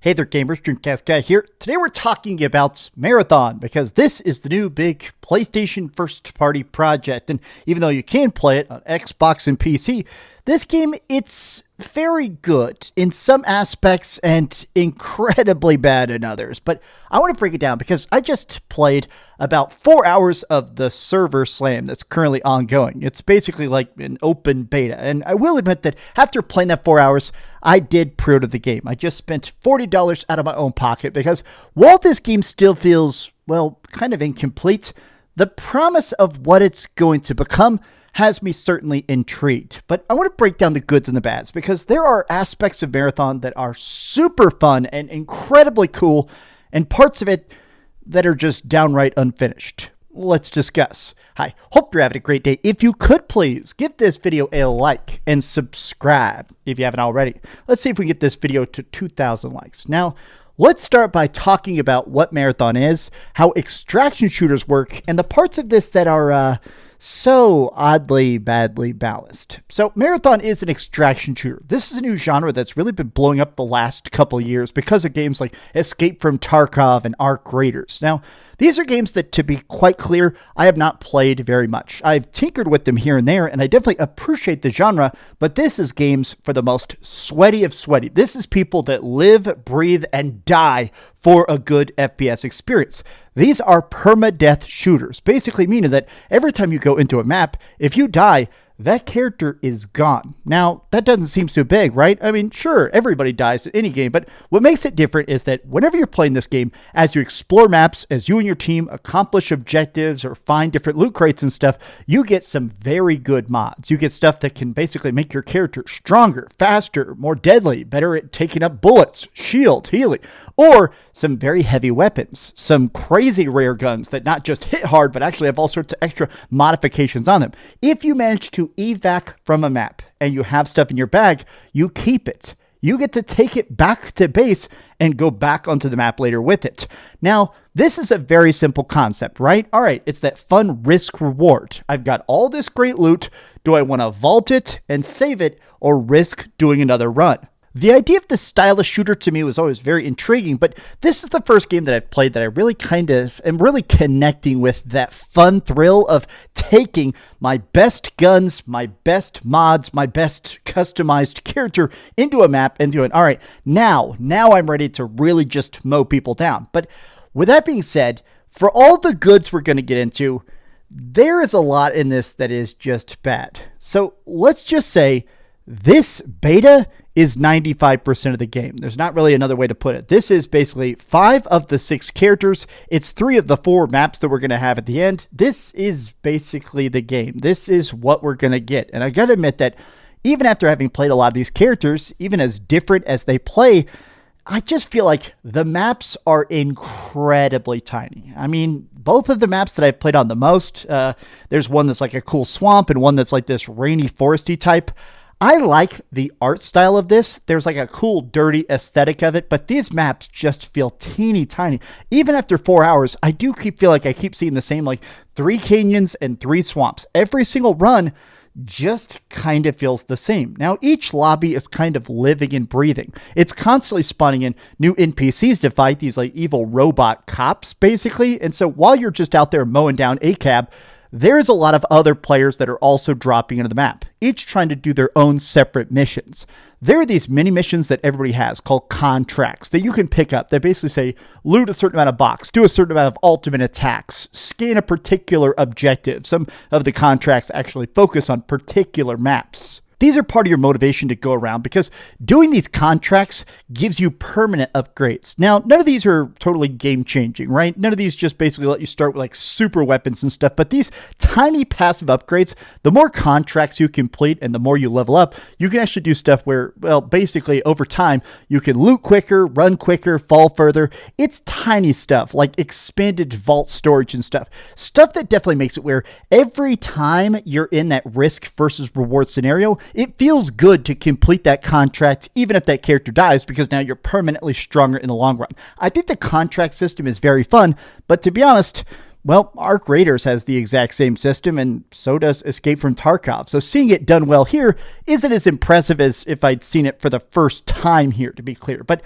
Hey there gamers, DreamcastGuy here. Today we're talking about Marathon because this is the new big PlayStation first party project, and even though you can play it on Xbox and PC, this game, it's very good in some aspects and incredibly bad in others. But I want to break it down because I just played about 4 hours of the server slam that's currently ongoing. It's basically like an open beta. And I will admit that after playing that 4 hours, I did pre-order the game. I just spent $40 out of my own pocket because while this game still feels, well, kind of incomplete, the promise of what it's going to become has me certainly intrigued. But I want to break down the goods and the bads because there are aspects of Marathon that are super fun and incredibly cool, and parts of it that are just downright unfinished. Let's discuss. Hi, hope you're having a great day. If you could please give this video a like and subscribe if you haven't already. Let's see if we can get this video to 2,000 likes. Now, let's start by talking about what Marathon is, how extraction shooters work, and the parts of this that are so oddly badly balanced. So Marathon is an extraction shooter. This is a new genre that's really been blowing up the last couple years because of games like Escape from Tarkov and Arc Raiders. Now, these are games that, to be quite clear, I have not played very much. I've tinkered with them here and there, and I definitely appreciate the genre, but this is games for the most sweaty of sweaty. This is people that live, breathe, and die for a good FPS experience. These are permadeath shooters, basically meaning that every time you go into a map, if you die, that character is gone. Now, that doesn't seem so big, right? I mean, sure, everybody dies at any game, but what makes it different is that whenever you're playing this game, as you explore maps, as you and your team accomplish objectives or find different loot crates and stuff, you get some very good mods. You get stuff that can basically make your character stronger, faster, more deadly, better at taking up bullets, shields, healing, or some very heavy weapons, some crazy rare guns that not just hit hard, but actually have all sorts of extra modifications on them. If you manage to evac from a map and you have stuff in your bag, you keep it. You get to take it back to base and go back onto the map later with it. Now, this is a very simple concept, right? All right, it's that fun risk reward. I've got all this great loot. Do I want to vault it and save it or risk doing another run? The idea of the stylish shooter to me was always very intriguing, but this is the first game that I've played that I really kind of am really connecting with that fun thrill of taking my best guns, my best mods, my best customized character into a map and doing, all right, now I'm ready to really just mow people down. But with that being said, for all the goods we're going to get into, there is a lot in this that is just bad. So let's just say this beta is 95% of the game. There's not really another way to put it. This is basically 5 of the 6 characters. It's 3 of the 4 maps that we're going to have at the end. This is basically the game. This is what we're going to get. And I got to admit that even after having played a lot of these characters, even as different as they play, I just feel like the maps are incredibly tiny. I mean, both of the maps that I've played on the most, there's one that's like a cool swamp and one that's like this rainy foresty type. I like the art style of this. There's like a cool, dirty aesthetic of it, but these maps just feel teeny tiny. Even after 4 hours, I do feel like I keep seeing the same like 3 canyons and 3 swamps. Every single run just kind of feels the same. Now, each lobby is kind of living and breathing. It's constantly spawning in new NPCs to fight, these like evil robot cops, basically. And so while you're just out there mowing down a cab, there's a lot of other players that are also dropping into the map, each trying to do their own separate missions. There are these mini missions that everybody has called contracts that you can pick up. They basically say, loot a certain amount of box, do a certain amount of ultimate attacks, scan a particular objective. Some of the contracts actually focus on particular maps. These are part of your motivation to go around because doing these contracts gives you permanent upgrades. Now, none of these are totally game-changing, right? None of these just basically let you start with like super weapons and stuff, but these tiny passive upgrades, the more contracts you complete and the more you level up, you can actually do stuff where, well, basically over time, you can loot quicker, run quicker, fall further. It's tiny stuff like expanded vault storage and stuff. Stuff that definitely makes it where every time you're in that risk versus reward scenario, it feels good to complete that contract, even if that character dies, because now you're permanently stronger in the long run. I think the contract system is very fun, but to be honest, well, Arc Raiders has the exact same system, and so does Escape from Tarkov. So seeing it done well here isn't as impressive as if I'd seen it for the first time here, to be clear. But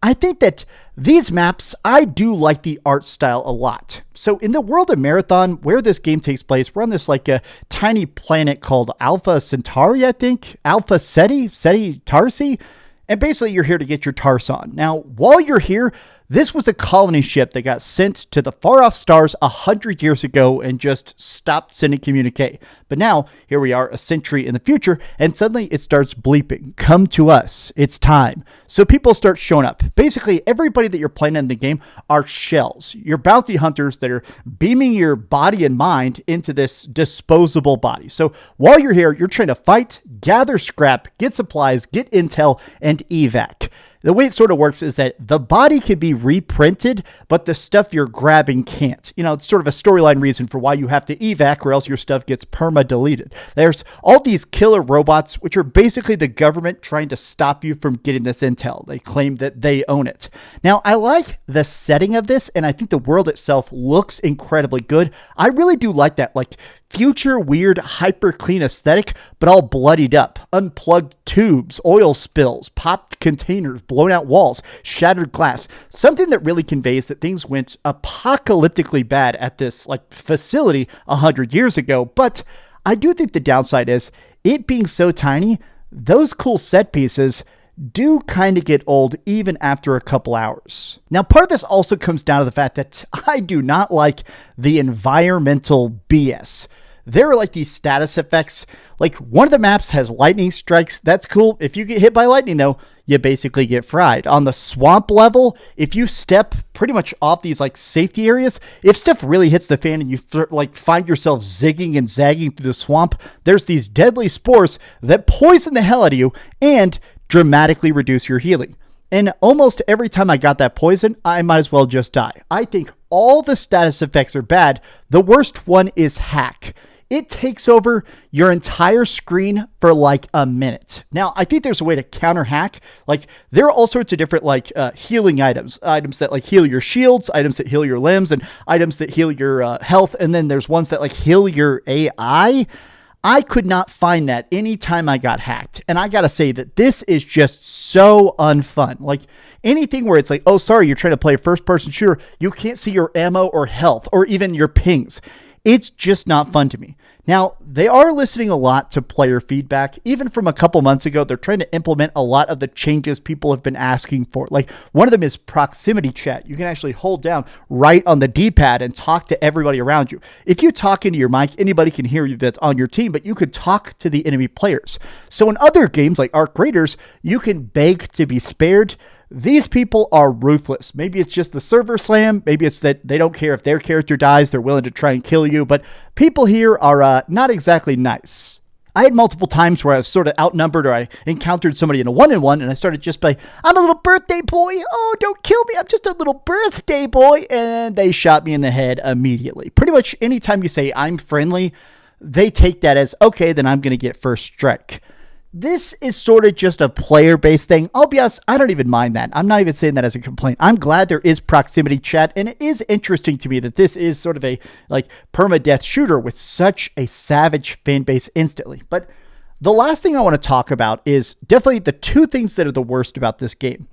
I think that these maps, I do like the art style a lot. So in the world of Marathon, where this game takes place, we're on this like a tiny planet called Alpha Centauri, I think. Alpha Ceti Tarsi. And basically you're here to get your Tarson. Now, while you're here, this was a colony ship that got sent to the far-off stars 100 years ago and just stopped sending communique. But now, here we are a century in the future, and suddenly it starts bleeping. Come to us. It's time. So people start showing up. Basically, everybody that you're playing in the game are shells. You're bounty hunters that are beaming your body and mind into this disposable body. So while you're here, you're trying to fight, gather scrap, get supplies, get intel, and evac. The way it sort of works is that the body can be reprinted, but the stuff you're grabbing can't. You know, it's sort of a storyline reason for why you have to evac or else your stuff gets perma-deleted. There's all these killer robots, which are basically the government trying to stop you from getting this intel. They claim that they own it. Now, I like the setting of this, and I think the world itself looks incredibly good. I really do like that, like, future weird hyper clean aesthetic, but all bloodied up. Unplugged tubes, oil spills, popped containers, blown out walls, shattered glass. Something that really conveys that things went apocalyptically bad at this like facility 100 years ago. But I do think the downside is it being so tiny, those cool set pieces do kind of get old even after a couple hours. Now, part of this also comes down to the fact that I do not like the environmental BS. There are like these status effects. Like one of the maps has lightning strikes. That's cool. If you get hit by lightning though, you basically get fried. On the swamp level, if you step pretty much off these like safety areas, if stuff really hits the fan and you like find yourself zigging and zagging through the swamp, there's these deadly spores that poison the hell out of you and dramatically reduce your healing. And almost every time I got that poison, I might as well just die. I think all the status effects are bad. The worst one is hack. It takes over your entire screen for like a minute. Now, I think there's a way to counter hack. Like there are all sorts of different like healing items that like heal your shields, items that heal your limbs, and items that heal your health. And then there's ones that like heal your AI. I could not find that anytime I got hacked. And I got to say that this is just so unfun. Like anything where it's like, oh, sorry, you're trying to play a first person shooter. You can't see your ammo or health or even your pings. It's just not fun to me. Now, they are listening a lot to player feedback. Even from a couple months ago, they're trying to implement a lot of the changes people have been asking for. Like one of them is proximity chat. You can actually hold down right on the D-pad and talk to everybody around you. If you talk into your mic, anybody can hear you that's on your team, but you could talk to the enemy players. So in other games like Arc Raiders, you can beg to be spared. These people are ruthless. Maybe it's just the server slam. Maybe it's that they don't care if their character dies. They're willing to try and kill you. But people here are not exactly nice. I had multiple times where I was sort of outnumbered or I encountered somebody in a one-on-one and I started just by, I'm a little birthday boy. Oh, don't kill me. I'm just a little birthday boy. And they shot me in the head immediately. Pretty much anytime you say I'm friendly, they take that as, okay, then I'm going to get first strike. This is sort of just a player-based thing. I'll be honest, I don't even mind that. I'm not even saying that as a complaint. I'm glad there is proximity chat, and it is interesting to me that this is sort of a like permadeath shooter with such a savage fan base instantly. But the last thing I want to talk about is definitely the two things that are the worst about this game.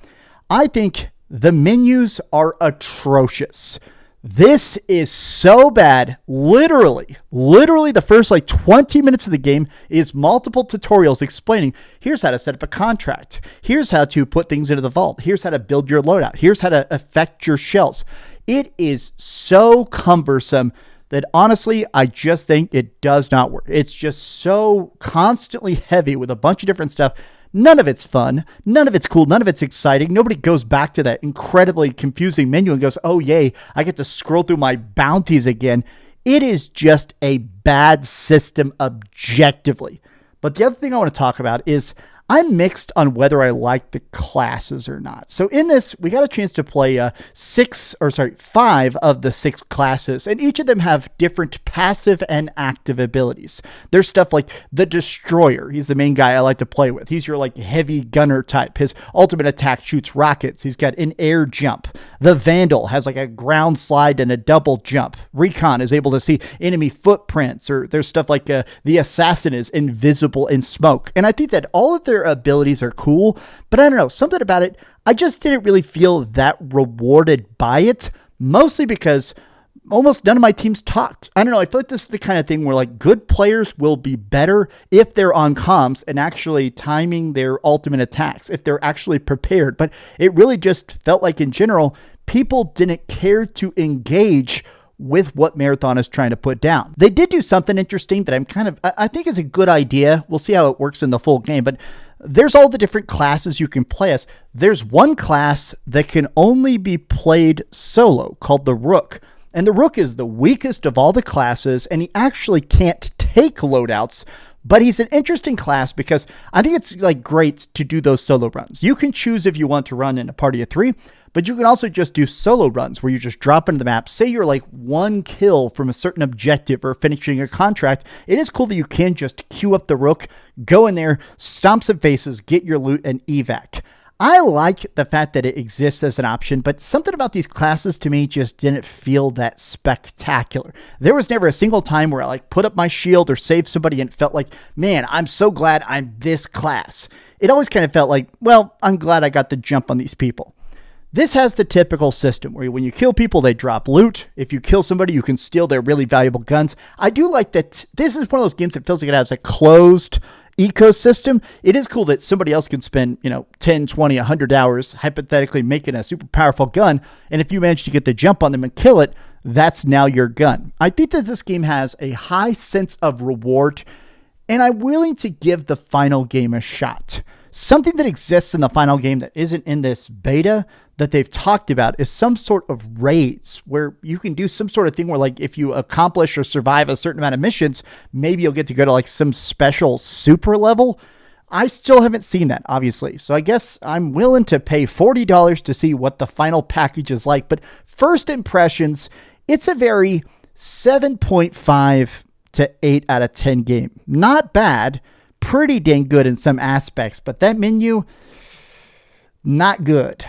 I think the menus are atrocious. This is so bad. Literally the first like 20 minutes of the game is multiple tutorials explaining, here's how to set up a contract. Here's how to put things into the vault. Here's how to build your loadout. Here's how to affect your shells. It is so cumbersome that honestly, I just think it does not work. It's just so constantly heavy with a bunch of different stuff. None of it's fun. None of it's cool. None of it's exciting. Nobody goes back to that incredibly confusing menu and goes, oh, yay, I get to scroll through my bounties again. It is just a bad system objectively. But the other thing I want to talk about is I'm mixed on whether I like the classes or not. So in this, we got a chance to play 5 of the 6 classes, and each of them have different passive and active abilities. There's stuff like the Destoyer. He's the main guy I like to play with. He's your like heavy gunner type. His ultimate attack shoots rockets. He's got an air jump. The Vandal has like a ground slide and a double jump. Recon is able to see enemy footprints, or there's stuff like the Assassin is invisible in smoke. And I think that all of their abilities are cool, but I don't know, something about it, I just didn't really feel that rewarded by it, mostly because almost none of my teams talked. I don't know. I feel like this is the kind of thing where like good players will be better if they're on comms and actually timing their ultimate attacks, if they're actually prepared. But it really just felt like in general, people didn't care to engage with what Marathon is trying to put down. They did do something interesting that I think is a good idea. We'll see how it works in the full game, but there's all the different classes you can play as. There's one class that can only be played solo called the Rook. And the Rook is the weakest of all the classes, and he actually can't take loadouts, but he's an interesting class because I think it's like great to do those solo runs. You can choose if you want to run in a party of 3, but you can also just do solo runs where you just drop into the map. Say you're like 1 kill from a certain objective or finishing a contract. It is cool that you can just queue up the Rook, go in there, stomp some faces, get your loot, and evac. I like the fact that it exists as an option, but something about these classes to me just didn't feel that spectacular. There was never a single time where I like put up my shield or saved somebody and felt like, man, I'm so glad I'm this class. It always kind of felt like, well, I'm glad I got the jump on these people. This has the typical system where when you kill people, they drop loot. If you kill somebody, you can steal their really valuable guns. I do like that this is one of those games that feels like it has a closed ecosystem. It is cool that somebody else can spend, 10, 20, 100 hours hypothetically making a super powerful gun. And if you manage to get the jump on them and kill it, that's now your gun. I think that this game has a high sense of reward, and I'm willing to give the final game a shot. Something that exists in the final game that isn't in this beta that they've talked about is some sort of raids where you can do some sort of thing where like if you accomplish or survive a certain amount of missions, maybe you'll get to go to like some special super level. I still haven't seen that, obviously. So I guess I'm willing to pay $40 to see what the final package is like. But first impressions, it's a very 7.5 to 8 out of 10 game. Not bad. Pretty dang good in some aspects, but that menu, not good.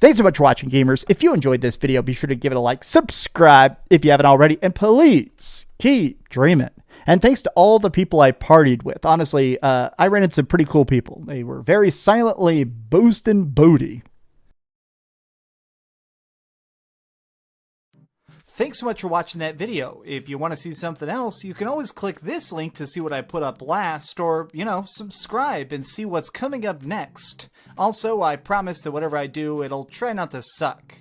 Thanks so much for watching, gamers. If you enjoyed this video, be sure to give it a like, subscribe if you haven't already, and please keep dreaming. And thanks to all the people I partied with. Honestly, I ran into some pretty cool people. They were very silently boosting booty. Thanks so much for watching that video. If you want to see something else, you can always click this link to see what I put up last, or, subscribe and see what's coming up next. Also, I promise that whatever I do, it'll try not to suck.